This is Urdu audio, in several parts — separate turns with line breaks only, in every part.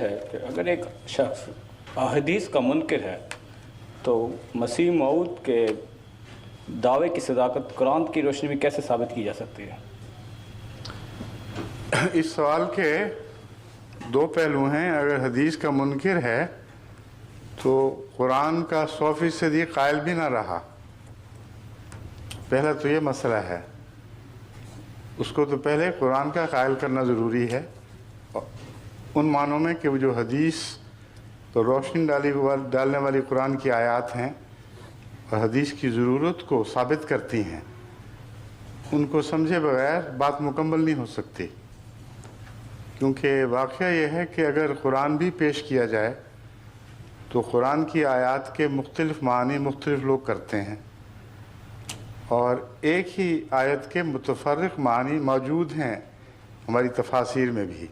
ہے کہ اگر ایک شخص احادیث کا منکر ہے تو مسیح موعود کے دعوے کی صداقت قرآن کی روشنی میں کیسے ثابت کی جا سکتی ہے؟
اس سوال کے دو پہلو ہیں۔ اگر حدیث کا منکر ہے تو قرآن کا 100% قائل بھی نہ رہا، پہلا تو یہ مسئلہ ہے، اس کو تو پہلے قرآن کا قائل کرنا ضروری ہے، ان معنوں میں کہ وہ جو حدیث تو روشنی ڈالنے والی قرآن کی آیات ہیں اور حدیث کی ضرورت کو ثابت کرتی ہیں، ان کو سمجھے بغیر بات مکمل نہیں ہو سکتی۔ کیونکہ واقعہ یہ ہے کہ اگر قرآن بھی پیش کیا جائے تو قرآن کی آیات کے مختلف معنی مختلف لوگ کرتے ہیں، اور ایک ہی آیت کے متفرق معنی موجود ہیں ہماری تفاسیر میں بھی۔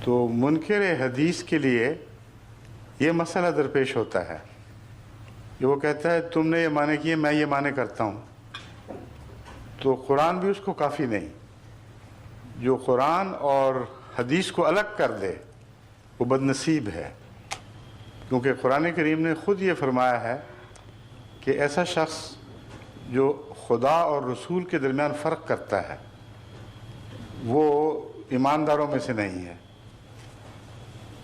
تو منکر حدیث کے لیے یہ مسئلہ درپیش ہوتا ہے کہ وہ کہتا ہے تم نے یہ معنی کیے، میں یہ معنی کرتا ہوں، تو قرآن بھی اس کو کافی نہیں۔ جو قرآن اور حدیث کو الگ کر دے وہ بد نصیب ہے، کیونکہ قرآن کریم نے خود یہ فرمایا ہے کہ ایسا شخص جو خدا اور رسول کے درمیان فرق کرتا ہے وہ ایمانداروں میں سے نہیں ہے۔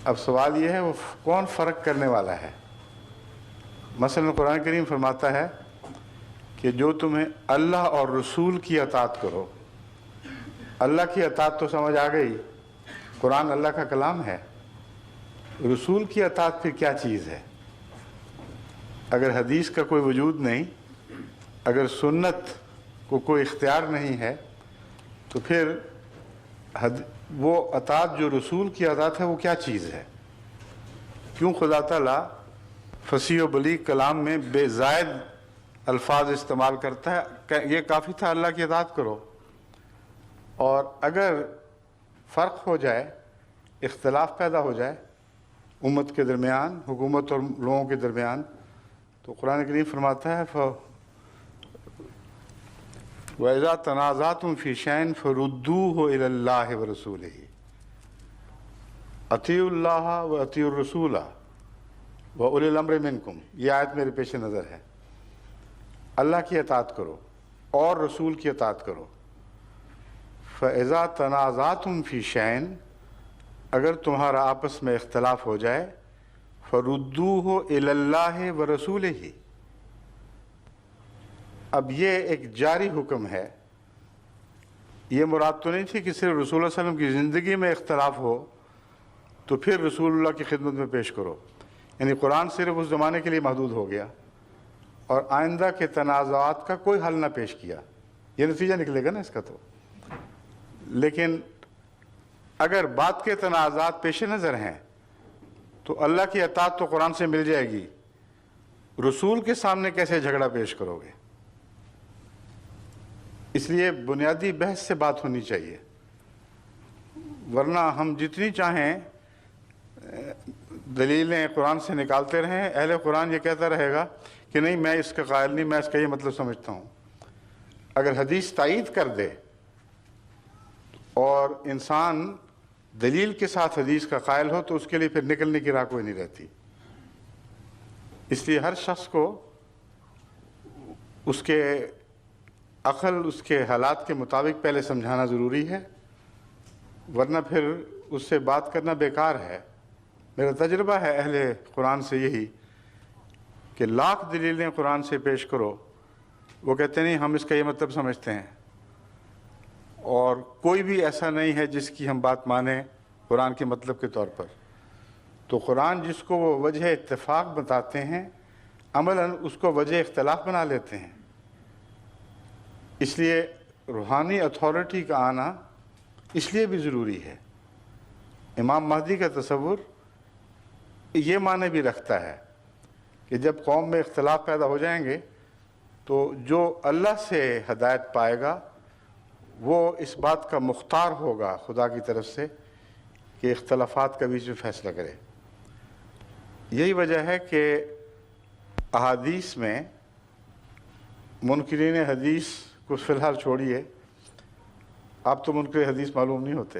اب سوال یہ ہے وہ کون فرق کرنے والا ہے؟ مثلا قرآن کریم فرماتا ہے کہ جو تمہیں اللہ اور رسول کی اطاعت کرو۔ اللہ کی اطاعت تو سمجھ آ گئی، قرآن اللہ کا کلام ہے۔ رسول کی اطاعت پھر کیا چیز ہے؟ اگر حدیث کا کوئی وجود نہیں، اگر سنت کو کوئی اختیار نہیں ہے، تو پھر وہ اطاعت جو رسول کی اطاعت ہے وہ کیا چیز ہے؟ کیوں خدا تعالیٰ فصیح و بلیغ کلام میں بے زائد الفاظ استعمال کرتا ہے کہ یہ کافی تھا اللہ کی اطاعت کرو؟ اور اگر فرق ہو جائے، اختلاف پیدا ہو جائے امت کے درمیان، حکومت اور لوگوں کے درمیان، تو قرآن کریم فرماتا ہے وَإِذَا تَنَازَعْتُمْ فِي شَيْءٍ فَرُدُّوهُ إِلَى اللَّهِ وَرَسُولِهِ، اطیعوا اللہ وَأَطِیعُوا الرَّسُولَ وَأُولِي الْأَمْرِ مِنْکُمْ۔ یہ آیت میرے پیش نظر ہے۔ اللہ کی اطاعت کرو اور رسول کی اطاعت کرو۔ فَإِذَا تَنَازَعْتُمْ فِي شَيْءٍ، اگر تمہارا آپس میں اختلاف ہو جائے، فَرُدُّوهُ إِلَى اللَّهِ وَرَسُولِهِ، اب یہ ایک جاری حکم ہے۔ یہ مراد تو نہیں تھی کہ صرف رسول اللہ علیہ وسلم کی زندگی میں اختلاف ہو تو پھر رسول اللہ کی خدمت میں پیش کرو، یعنی قرآن صرف اس زمانے کے لیے محدود ہو گیا اور آئندہ کے تنازعات کا کوئی حل نہ پیش کیا، یہ نتیجہ نکلے گا نا اس کا۔ تو لیکن اگر بات کے تنازعات پیش نظر ہیں تو اللہ کی اطاعت تو قرآن سے مل جائے گی، رسول کے سامنے کیسے جھگڑا پیش کرو گے؟ اس لیے بنیادی بحث سے بات ہونی چاہیے، ورنہ ہم جتنی چاہیں دلیلیں قرآن سے نکالتے رہیں، اہل قرآن یہ کہتا رہے گا کہ نہیں میں اس کا قائل نہیں، میں اس کا یہ مطلب سمجھتا ہوں۔ اگر حدیث تائید کر دے اور انسان دلیل کے ساتھ حدیث کا قائل ہو تو اس کے لیے پھر نکلنے کی راہ کوئی نہیں رہتی۔ اس لیے ہر شخص کو اس کے عقل، اس کے حالات کے مطابق پہلے سمجھانا ضروری ہے، ورنہ پھر اس سے بات کرنا بیکار ہے۔ میرا تجربہ ہے اہل قرآن سے یہی کہ لاکھ دلیلیں قرآن سے پیش کرو، وہ کہتے نہیں ہم اس کا یہ مطلب سمجھتے ہیں، اور کوئی بھی ایسا نہیں ہے جس کی ہم بات مانیں قرآن کے مطلب کے طور پر۔ تو قرآن جس کو وہ وجہ اتفاق بتاتے ہیں، عملاً اس کو وجہ اختلاف بنا لیتے ہیں۔ اس لیے روحانی اتھارٹی کا آنا اس لیے بھی ضروری ہے۔ امام مہدی کا تصور یہ معنی بھی رکھتا ہے کہ جب قوم میں اختلاف پیدا ہو جائیں گے تو جو اللہ سے ہدایت پائے گا وہ اس بات کا مختار ہوگا خدا کی طرف سے کہ اختلافات کا بیچ میں فیصلہ کرے۔ یہی وجہ ہے کہ احادیث میں منکرین حدیث کو فی الحال چھوڑیے، آپ تو منکر حدیث معلوم نہیں ہوتے،